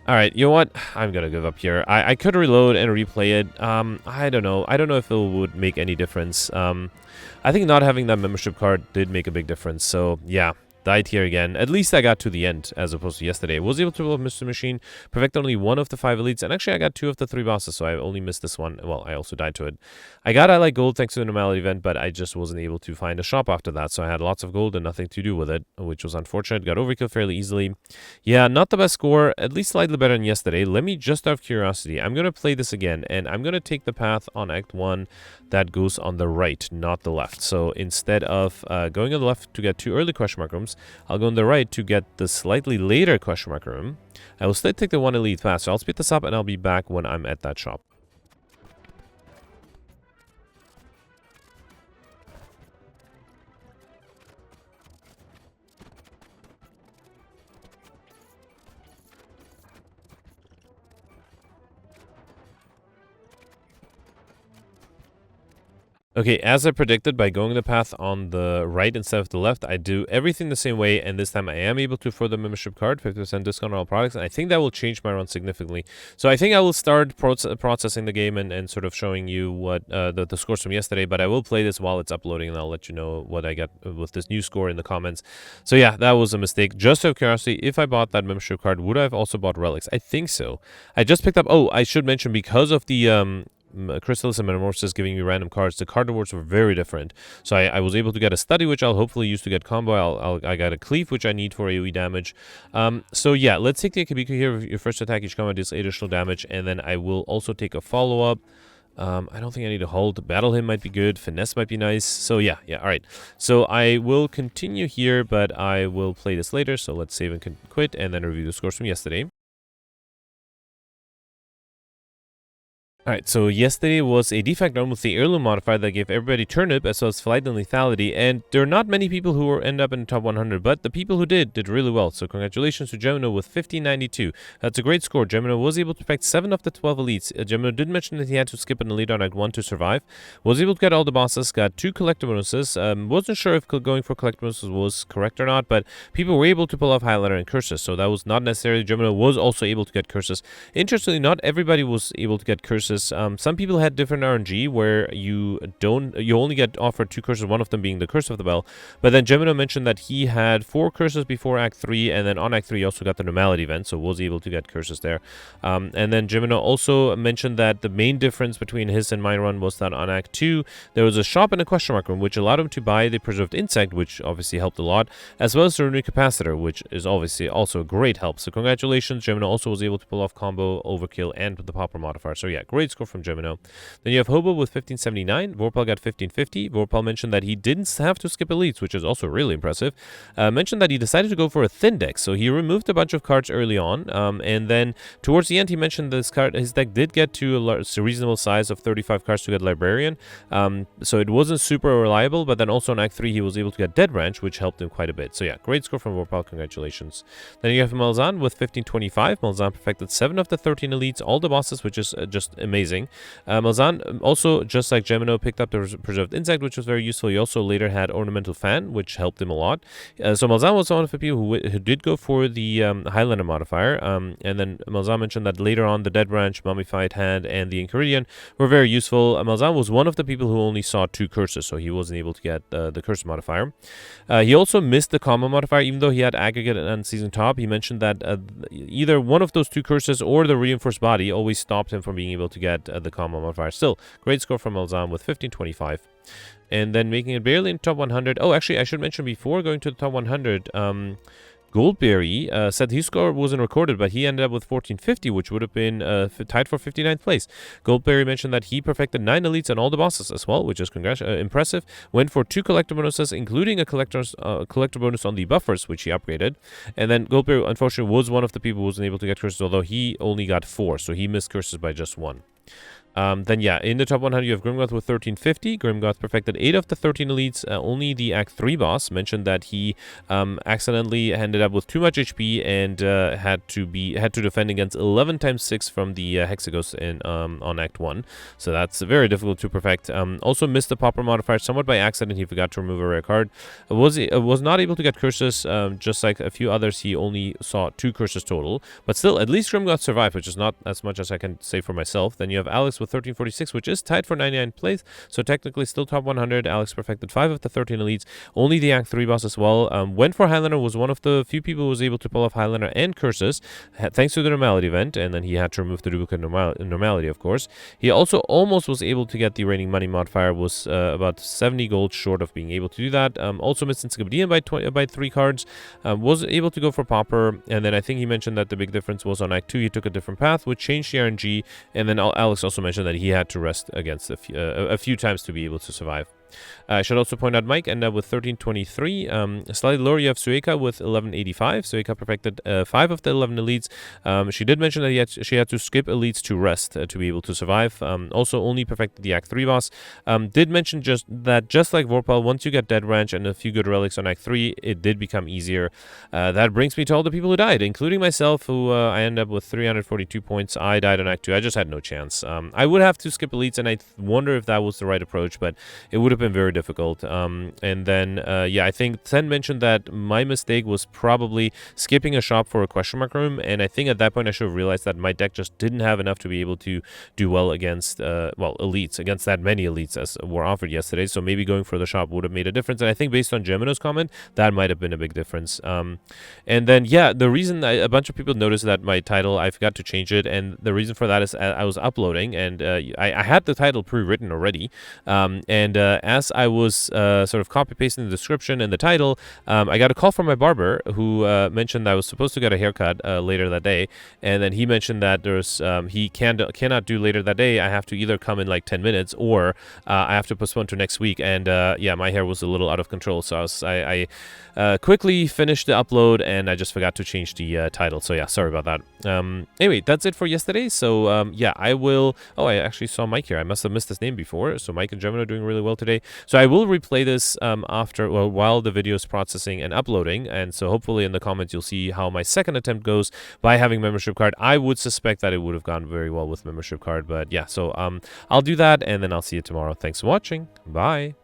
Alright, you know what? I'm gonna give up here. I could reload and replay it. I don't know. I don't know if it would make any difference. I think not having that membership card did make a big difference. So, yeah. died here again. At least I got to the end, as opposed to yesterday. I was able to pull off Mr. Machine, perfect only 1 of the 5 elites, and actually I got 2 of the 3 bosses, so I only missed this one. Well, I also died to it. I got like gold thanks to the normality event, but I just wasn't able to find a shop after that, so I had lots of gold and nothing to do with it, which was unfortunate. Got overkill fairly easily. Yeah, not the best score, at least slightly better than yesterday. Let me just out of curiosity, I'm going to play this again, and I'm going to take the path on Act 1 that goes on the right, not the left. So instead of going on the left to get 2 early question mark rooms, I'll go on the right to get the slightly later question mark room. I will still take the 1 elite fast, so I'll speed this up and I'll be back when I'm at that shop. Okay, as I predicted, by going the path on the right instead of the left, I do everything the same way, and this time I am able to afford the membership card, 50% discount on all products, and I think that will change my run significantly. So I think I will start processing the game and sort of showing you what the scores from yesterday, but I will play this while it's uploading, and I'll let you know what I got with this new score in the comments. So yeah, that was a mistake. Just out of curiosity, if I bought that membership card, would I have also bought relics? I think so. I just picked up, oh, I should mention, because of the Chrysalis and Metamorphosis giving me random cards, the card rewards were very different. So I was able to get a study, which I'll hopefully use to get combo. I got a cleave, which I need for AoE damage. So yeah, let's take the Akabiko here. Your first attack each combat deals additional damage, and then I will also take a follow-up. I don't think I need to hold. Battle him might be good. Finesse might be nice. So yeah, all right. So I will continue here, but I will play this later. So let's save and quit, and then review the scores from yesterday. Alright, so yesterday was a defect run with the heirloom modifier that gave everybody turnip as well as flight and lethality, and there are not many people who end up in the top 100, but the people who did really well. So congratulations to Gemino with 1592. That's a great score. Gemino was able to perfect 7 of the 12 elites. Gemino did mention that he had to skip an elite on Act 1 to survive. Was able to get all the bosses, got 2 collector bonuses. Wasn't sure if going for collector bonuses was correct or not, but people were able to pull off highlighter and curses, so that was not necessarily. Gemino was also able to get curses. Interestingly, not everybody was able to get curses. Some people had different RNG where you only get offered 2 curses, one of them being the Curse of the Bell. But then Gemino mentioned that he had 4 curses before Act 3, and then on Act 3 he also got the normality event, so was able to get curses there. And then Gemino also mentioned that the main difference between his and my run was that on Act 2 there was a shop and a question mark room, which allowed him to buy the Preserved Insect, which obviously helped a lot, as well as the Renewed Capacitor, which is obviously also a great help. So congratulations, Gemino also was able to pull off combo, overkill, and the Popper modifier. So yeah, great score from Gemino. Then you have Hobo with 1579. Vorpal got 1550. Vorpal mentioned that he didn't have to skip elites, which is also really impressive. Mentioned that he decided to go for a thin deck, so he removed a bunch of cards early on, and then towards the end he mentioned his deck did get to a reasonable size of 35 cards to get Librarian, so it wasn't super reliable, but then also in Act 3 he was able to get Dead Branch, which helped him quite a bit. So yeah, great score from Vorpal, congratulations. Then you have Malzahn with 1525. Malzahn perfected 7 of the 13 elites, all the bosses, which is just amazing. Malzahn also, just like Gemino, picked up the Preserved Insect, which was very useful. He also later had Ornamental Fan, which helped him a lot. So Malzahn was one of the people who did go for the Highlander modifier, and then Malzahn mentioned that later on the Dead Branch, Mummified Hand, and the Enchiridion were very useful. Malzahn was one of the people who only saw 2 curses, so he wasn't able to get the curse modifier. He also missed the combo modifier, even though he had Aggregate and Unseasoned Top. He mentioned that either one of those 2 curses or the Reinforced Body always stopped him from being able to get the combo modifier. Still, great score from Malzahn with 1525. And then making it barely in top 100. Oh, actually, I should mention before going to the top 100, Goldberry said his score wasn't recorded, but he ended up with 1450, which would have been tied for 59th place. Goldberry mentioned that he perfected 9 elites and all the bosses as well, which is impressive. Went for 2 collector bonuses, including a collector bonus on the buffers, which he upgraded. And then Goldberry, unfortunately, was one of the people who wasn't able to get curses, although he only got 4, so he missed curses by just 1. Then yeah, in the top 100 you have Grimgoth with 1350. Grimgoth perfected 8 of the 13 elites. Only the Act 3 boss mentioned that he accidentally ended up with too much HP and had to defend against 11 times 6 from the Hexagos on Act 1. So that's very difficult to perfect. Also missed the Popper modifier somewhat by accident. He forgot to remove a rare card. Was not able to get curses. Just like a few others, he only saw 2 curses total. But still, at least Grimgoth survived, which is not as much as I can say for myself. Then you have Alex Alex with 1346, which is tied for 99th place, so technically still top 100. Alex perfected 5 of the 13 elites, only the Act 3 boss as well. Went for Highlander, was one of the few people who was able to pull off Highlander and Curses, thanks to the normality event, and then he had to remove the duplicate normality, of course. He also almost was able to get the reigning money modifier, was about 70 gold short of being able to do that. Also missed Encyclopedia by 3 cards, was able to go for Pauper, and then I think he mentioned that the big difference was on Act 2, he took a different path, which changed the RNG, and then Alex also mentioned that he had to rest against a few times to be able to survive. I should also point out Mike ended up with 1323. Slightly lower, you have Sueka with 1185. Sueka perfected 5 of the 11 elites. She did mention that she had to skip elites to rest to be able to survive. Also only perfected the Act 3 boss. Did mention just like Vorpal, once you get Dead Ranch and a few good relics on Act 3, it did become easier. That brings me to all the people who died, including myself, who I ended up with 342 points. I died on Act 2. I just had no chance. I would have to skip elites, and I wonder if that was the right approach, but it would have been very difficult. And then yeah, I think Sen mentioned that my mistake was probably skipping a shop for a question mark room, and I think at that point I should have realized that my deck just didn't have enough to be able to do well against elites, against that many elites as were offered yesterday. So maybe going for the shop would have made a difference, and I think based on Gemino's comment, that might have been a big difference. And then yeah, the reason a bunch of people noticed that my title, I forgot to change it, and the reason for that is I was uploading, and I had the title pre-written already, and as I was sort of copy-pasting the description and the title, I got a call from my barber who mentioned that I was supposed to get a haircut later that day, and then he mentioned that there's he cannot do later that day. I have to either come in like 10 minutes or I have to postpone to next week, and yeah, my hair was a little out of control, so I quickly finished the upload and I just forgot to change the title, so yeah, sorry about that. Anyway, that's it for yesterday. So yeah, I will... Oh, I actually saw Mike here. I must have missed his name before. So Mike and Gemini are doing really well today. So I will replay this while the video is processing and uploading, and so hopefully in the comments you'll see how my second attempt goes by having membership card. I would suspect that it would have gone very well with membership card, but yeah, so I'll do that, and then I'll see you tomorrow. Thanks for watching. Bye.